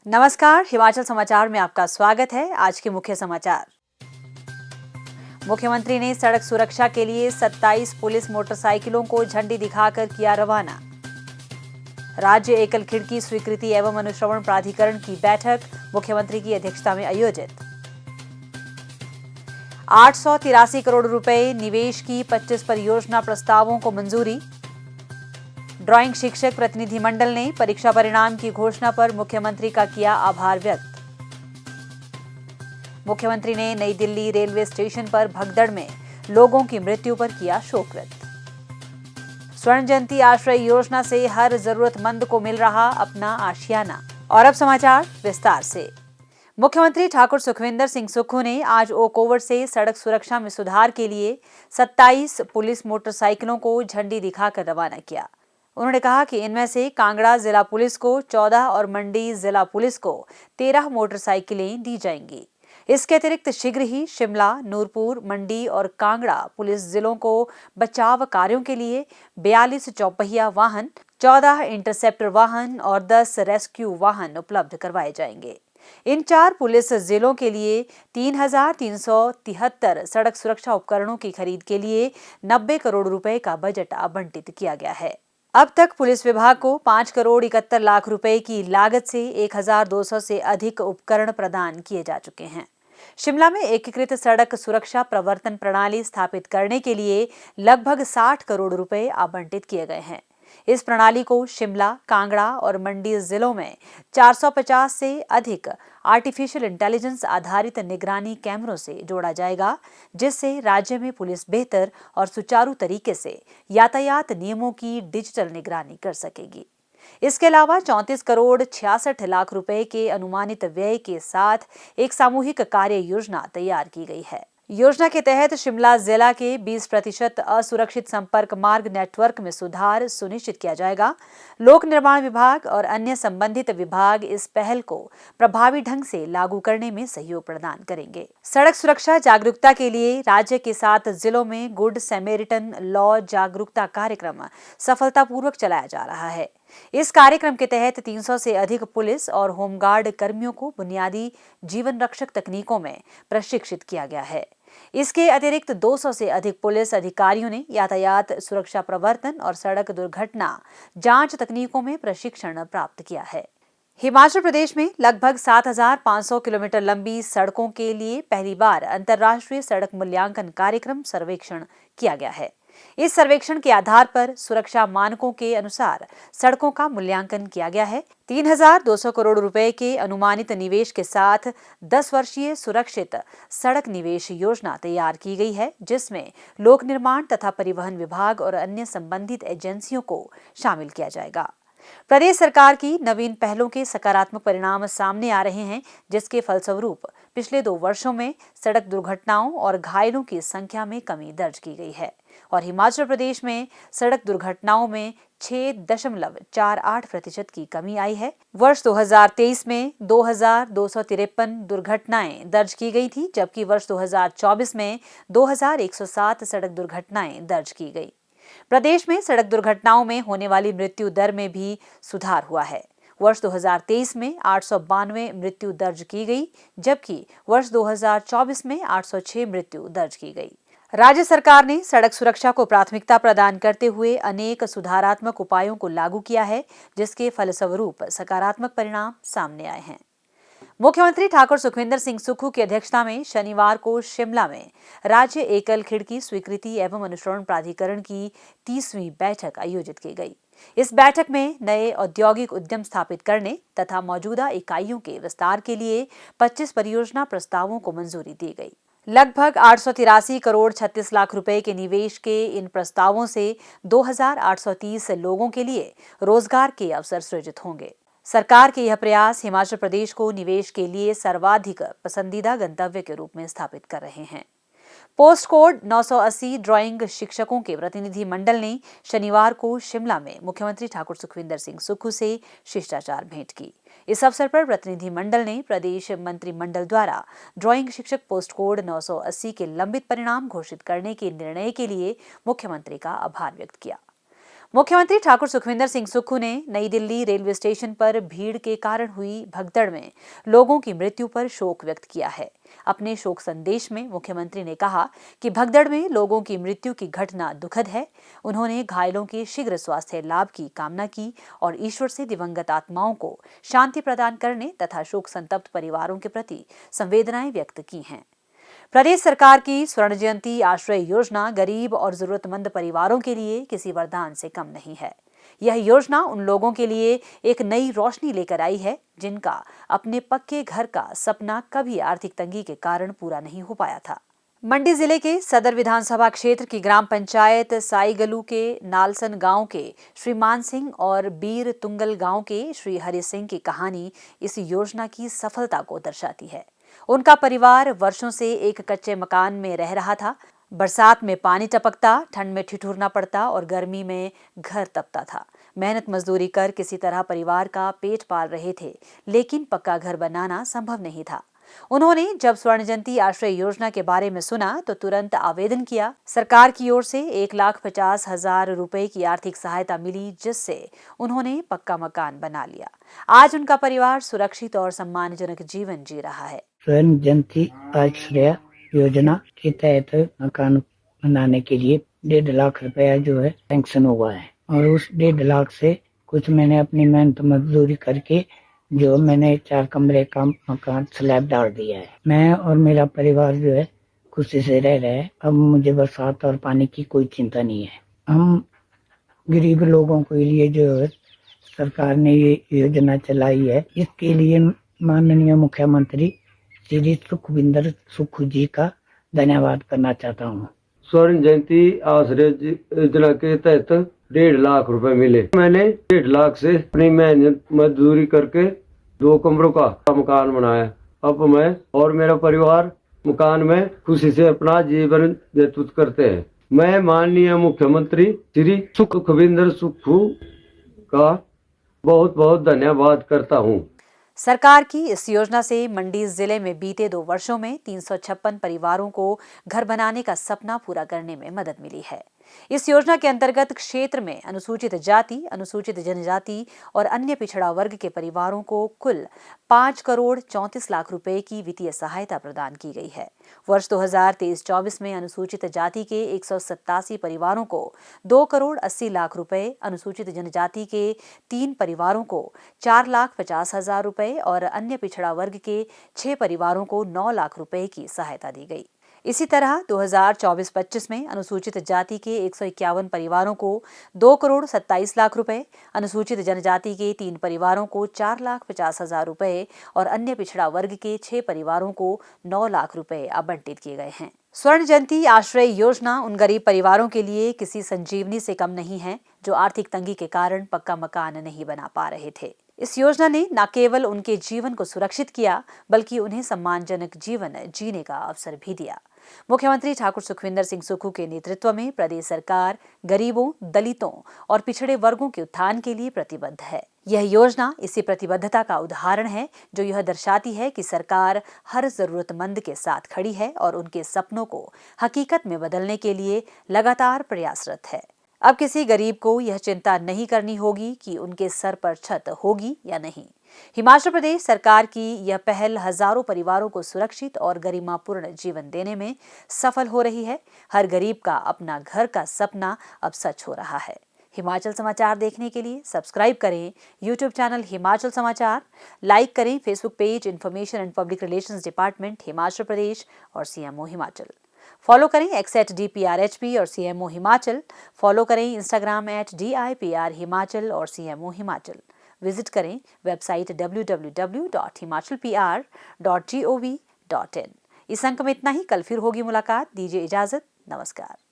नमस्कार, हिमाचल समाचार में आपका स्वागत है। आज के मुख्य समाचार। मुख्यमंत्री ने सड़क सुरक्षा के लिए 27 पुलिस मोटरसाइकिलों को झंडी दिखाकर किया रवाना। राज्य एकल खिड़की स्वीकृति एवं अनुश्रवण प्राधिकरण की बैठक मुख्यमंत्री की अध्यक्षता में आयोजित। 883 करोड़ रुपए निवेश की 25 परियोजना प्रस्तावों को मंजूरी। ड्राइंग शिक्षक प्रतिनिधिमंडल ने परीक्षा परिणाम की घोषणा पर मुख्यमंत्री का किया आभार व्यक्त। मुख्यमंत्री ने नई दिल्ली रेलवे स्टेशन पर भगदड़ में लोगों की मृत्यु पर किया शोक व्यक्त। स्वर्ण जयंती आश्रय योजना से हर जरूरतमंद को मिल रहा अपना आशियाना। और अब समाचार विस्तार से। मुख्यमंत्री ठाकुर सुखविंदर सिंह सुक्खू ने आज ओक ओवर से सड़क सुरक्षा में सुधार के लिए 27 पुलिस मोटरसाइकिलों को झंडी दिखाकर रवाना किया। उन्होंने कहा कि इनमें से कांगड़ा जिला पुलिस को 14 और मंडी जिला पुलिस को 13 मोटरसाइकिलें दी जाएंगी। इसके अतिरिक्त शीघ्र ही शिमला, नूरपुर, मंडी और कांगड़ा पुलिस जिलों को बचाव कार्यों के लिए 42 चौपहिया वाहन, 14 इंटरसेप्टर वाहन और 10 रेस्क्यू वाहन उपलब्ध करवाए जाएंगे। इन 4 पुलिस जिलों के लिए 3,373 सड़क सुरक्षा उपकरणों की खरीद के लिए 90 करोड़ रुपए का बजट आवंटित किया गया है। अब तक पुलिस विभाग को 5 करोड़ 71 लाख रुपए की लागत से 1,200 से अधिक उपकरण प्रदान किए जा चुके हैं। शिमला में एकीकृत सड़क सुरक्षा प्रवर्तन प्रणाली स्थापित करने के लिए लगभग 60 करोड़ रुपए आवंटित किए गए हैं। इस प्रणाली को शिमला, कांगड़ा और मंडी जिलों में 450 से अधिक आर्टिफिशियल इंटेलिजेंस आधारित निगरानी कैमरों से जोड़ा जाएगा, जिससे राज्य में पुलिस बेहतर और सुचारू तरीके से यातायात नियमों की डिजिटल निगरानी कर सकेगी। इसके अलावा 34 करोड़ 66 लाख रुपए के अनुमानित व्यय के साथ एक सामूहिक कार्य योजना तैयार की गई है। योजना के तहत शिमला जिला के 20% असुरक्षित संपर्क मार्ग नेटवर्क में सुधार सुनिश्चित किया जाएगा। लोक निर्माण विभाग और अन्य संबंधित विभाग इस पहल को प्रभावी ढंग से लागू करने में सहयोग प्रदान करेंगे। सड़क सुरक्षा जागरूकता के लिए राज्य के 7 जिलों में गुड सैमेरिटन लॉ जागरूकता कार्यक्रम सफलतापूर्वक चलाया जा रहा है। इस कार्यक्रम के तहत 300 से अधिक पुलिस और होमगार्ड कर्मियों को बुनियादी जीवन रक्षक तकनीकों में प्रशिक्षित किया गया है। इसके अतिरिक्त 200 से अधिक पुलिस अधिकारियों ने यातायात सुरक्षा प्रवर्तन और सड़क दुर्घटना जांच तकनीकों में प्रशिक्षण प्राप्त किया है। हिमाचल प्रदेश में लगभग 7,500 किलोमीटर लंबी सड़कों के लिए पहली बार अंतर्राष्ट्रीय सड़क मूल्यांकन कार्यक्रम सर्वेक्षण किया गया है। इस सर्वेक्षण के आधार पर सुरक्षा मानकों के अनुसार सड़कों का मूल्यांकन किया गया है। 3,200 करोड़ रुपए के अनुमानित निवेश के साथ 10 वर्षीय सुरक्षित सड़क निवेश योजना तैयार की गई है, जिसमें लोक निर्माण तथा परिवहन विभाग और अन्य संबंधित एजेंसियों को शामिल किया जाएगा। प्रदेश सरकार की नवीन पहलों के सकारात्मक परिणाम सामने आ रहे हैं, जिसके फलस्वरूप पिछले 2 वर्षों में सड़क दुर्घटनाओं और घायलों की संख्या में कमी दर्ज की गई है और हिमाचल प्रदेश में सड़क दुर्घटनाओं में 6.48% की कमी आई है। वर्ष 2023 में 2,253 दुर्घटनाएं दर्ज की गई थी, जबकि वर्ष 2024 में 2,107 सड़क दुर्घटनाएं दर्ज की गई। प्रदेश में सड़क दुर्घटनाओं में होने वाली मृत्यु दर में भी सुधार हुआ है। वर्ष 2023 में 892 मृत्यु दर्ज की गई, जबकि वर्ष 2024 में 806 मृत्यु दर्ज की गई। राज्य सरकार ने सड़क सुरक्षा को प्राथमिकता प्रदान करते हुए अनेक सुधारात्मक उपायों को लागू किया है, जिसके फलस्वरूप सकारात्मक परिणाम सामने आए हैं। मुख्यमंत्री ठाकुर सुखविंदर सिंह सुक्खू की अध्यक्षता में शनिवार को शिमला में राज्य एकल खिड़की स्वीकृति एवं अनुश्रवण प्राधिकरण की 30वीं बैठक आयोजित की गई। इस बैठक में नए औद्योगिक उद्यम स्थापित करने तथा मौजूदा इकाइयों के विस्तार के लिए 25 परियोजना प्रस्तावों को मंजूरी दी गई। लगभग 883 करोड़ 36 लाख रुपए के निवेश के इन प्रस्तावों से 2,830 लोगों के लिए रोजगार के अवसर सृजित होंगे। सरकार के यह प्रयास हिमाचल प्रदेश को निवेश के लिए सर्वाधिक पसंदीदा गंतव्य के रूप में स्थापित कर रहे हैं। पोस्ट कोड 980 ड्राइंग शिक्षकों के प्रतिनिधि मंडल ने शनिवार को शिमला में मुख्यमंत्री ठाकुर सुखविंदर सिंह सुक्खू से शिष्टाचार भेंट की। इस अवसर पर प्रतिनिधि मंडल ने प्रदेश मंत्रिमंडल द्वारा ड्राइंग शिक्षक पोस्ट कोड 980 के लंबित परिणाम घोषित करने के निर्णय के लिए मुख्यमंत्री का आभार व्यक्त किया। मुख्यमंत्री ठाकुर सुखविंदर सिंह सुक्खू ने नई दिल्ली रेलवे स्टेशन पर भीड़ के कारण हुई भगदड़ में लोगों की मृत्यु पर शोक व्यक्त किया है। अपने शोक संदेश में मुख्यमंत्री ने कहा कि भगदड़ में लोगों की मृत्यु की घटना दुखद है। उन्होंने घायलों के शीघ्र स्वास्थ्य लाभ की कामना की और ईश्वर से दिवंगत आत्माओं को शांति प्रदान करने तथा शोक संतप्त परिवारों के प्रति संवेदनाएं व्यक्त की हैं। प्रदेश सरकार की स्वर्ण जयंती आश्रय योजना गरीब और जरूरतमंद परिवारों के लिए किसी वरदान से कम नहीं है। यह योजना उन लोगों के लिए एक नई रोशनी लेकर आई है जिनका अपने पक्के घर का सपना कभी आर्थिक तंगी के कारण पूरा नहीं हो पाया था। मंडी जिले के सदर विधानसभा क्षेत्र की ग्राम पंचायत साईगलू के नालसन गांव के श्री मान सिंह और बीर तुंगल गांव के श्री हरि सिंह की कहानी इस योजना की सफलता को दर्शाती है। उनका परिवार वर्षों से एक कच्चे मकान में रह रहा था। बरसात में पानी टपकता, ठंड में ठिठुरना पड़ता और गर्मी में घर तपता था। मेहनत मजदूरी कर किसी तरह परिवार का पेट पाल रहे थे, लेकिन पक्का घर बनाना संभव नहीं था। उन्होंने जब स्वर्ण जयंती आश्रय योजना के बारे में सुना तो तुरंत आवेदन किया। सरकार की ओर से 1,50,000 रुपए की आर्थिक सहायता मिली, जिससे उन्होंने पक्का मकान बना लिया। आज उनका परिवार सुरक्षित और सम्मानजनक जीवन जी रहा है। स्वर्ण जयंती आश्रय योजना के तहत मकान बनाने के लिए 1.5 लाख रुपया जो है सैंक्शन हुआ है और उस 1.5 लाख से कुछ मैंने अपनी मेहनत मजदूरी करके जो मैंने 4 कमरे का मकान स्लैब डाल दिया है। मैं और मेरा परिवार जो है खुशी से रह रहे हैं। अब मुझे बरसात और पानी की कोई चिंता नहीं है। हम गरीब लोगों के लिए जो है सरकार ने ये योजना चलाई है, इसके लिए माननीय मुख्यमंत्री श्री सुखविंदर सुक्खू जी का धन्यवाद करना चाहता हूँ। स्वर्ण जयंती आश्रय योजना के तहत 1.5 लाख रुपए मिले। मैंने 1.5 लाख से अपनी मेहनत मजदूरी करके 2 कमरों का मकान बनाया। अब मैं और मेरा परिवार मकान में खुशी से अपना जीवन व्यतीत करते हैं। मैं माननीय मुख्यमंत्री श्री सुखविंदर सुक्खू का बहुत बहुत धन्यवाद करता हूँ। सरकार की इस योजना से मंडी जिले में बीते 2 वर्षों में 356 परिवारों को घर बनाने का सपना पूरा करने में मदद मिली है। इस योजना के अंतर्गत क्षेत्र में अनुसूचित जाति, अनुसूचित जनजाति और अन्य पिछड़ा वर्ग के परिवारों को कुल 5 करोड़ 34 लाख रुपए की वित्तीय सहायता प्रदान की गई है। वर्ष 2023-24 में अनुसूचित जाति के 187 परिवारों को 2 करोड़ 80 लाख रुपए, अनुसूचित जनजाति के 3 परिवारों को 4,50,000 रुपए और अन्य पिछड़ा वर्ग के 6 परिवारों को 9 लाख रुपए की सहायता दी गई। इसी तरह 2024-25 में अनुसूचित जाति के 151 परिवारों को 2 करोड़ 27 लाख रुपए, अनुसूचित जनजाति के 3 परिवारों को 4,50,000 रुपए और अन्य पिछड़ा वर्ग के 6 परिवारों को 9 लाख रुपए आवंटित किए गए हैं। स्वर्ण जयंती आश्रय योजना उन गरीब परिवारों के लिए किसी संजीवनी से कम नहीं है जो आर्थिक तंगी के कारण पक्का मकान नहीं बना पा रहे थे। इस योजना ने न केवल उनके जीवन को सुरक्षित किया, बल्कि उन्हें सम्मानजनक जीवन जीने का अवसर भी दिया। मुख्यमंत्री ठाकुर सुखविंदर सिंह सुक्खू के नेतृत्व में प्रदेश सरकार गरीबों, दलितों और पिछड़े वर्गों के उत्थान के लिए प्रतिबद्ध है। यह योजना इसी प्रतिबद्धता का उदाहरण है, जो यह दर्शाती है कि सरकार हर जरूरतमंद के साथ खड़ी है और उनके सपनों को हकीकत में बदलने के लिए लगातार प्रयासरत है। अब किसी गरीब को यह चिंता नहीं करनी होगी कि उनके सर पर छत होगी या नहीं। हिमाचल प्रदेश सरकार की यह पहल हजारों परिवारों को सुरक्षित और गरिमापूर्ण जीवन देने में सफल हो रही है। हर गरीब का अपना घर का सपना अब सच हो रहा है। हिमाचल समाचार देखने के लिए सब्सक्राइब करें यूट्यूब चैनल हिमाचल समाचार, लाइक करें Facebook page information and public relations department Himachal Pradesh और सीएमओ हिमाचल। फॉलो करें @DPRHP और CMO हिमाचल। फॉलो करें इंस्टाग्राम @DIPR हिमाचल और CMO हिमाचल। विजिट करें वेबसाइट www.himachalpr.gov.in। इस अंक में इतना ही। कल फिर होगी मुलाकात। दीजिए इजाजत। नमस्कार।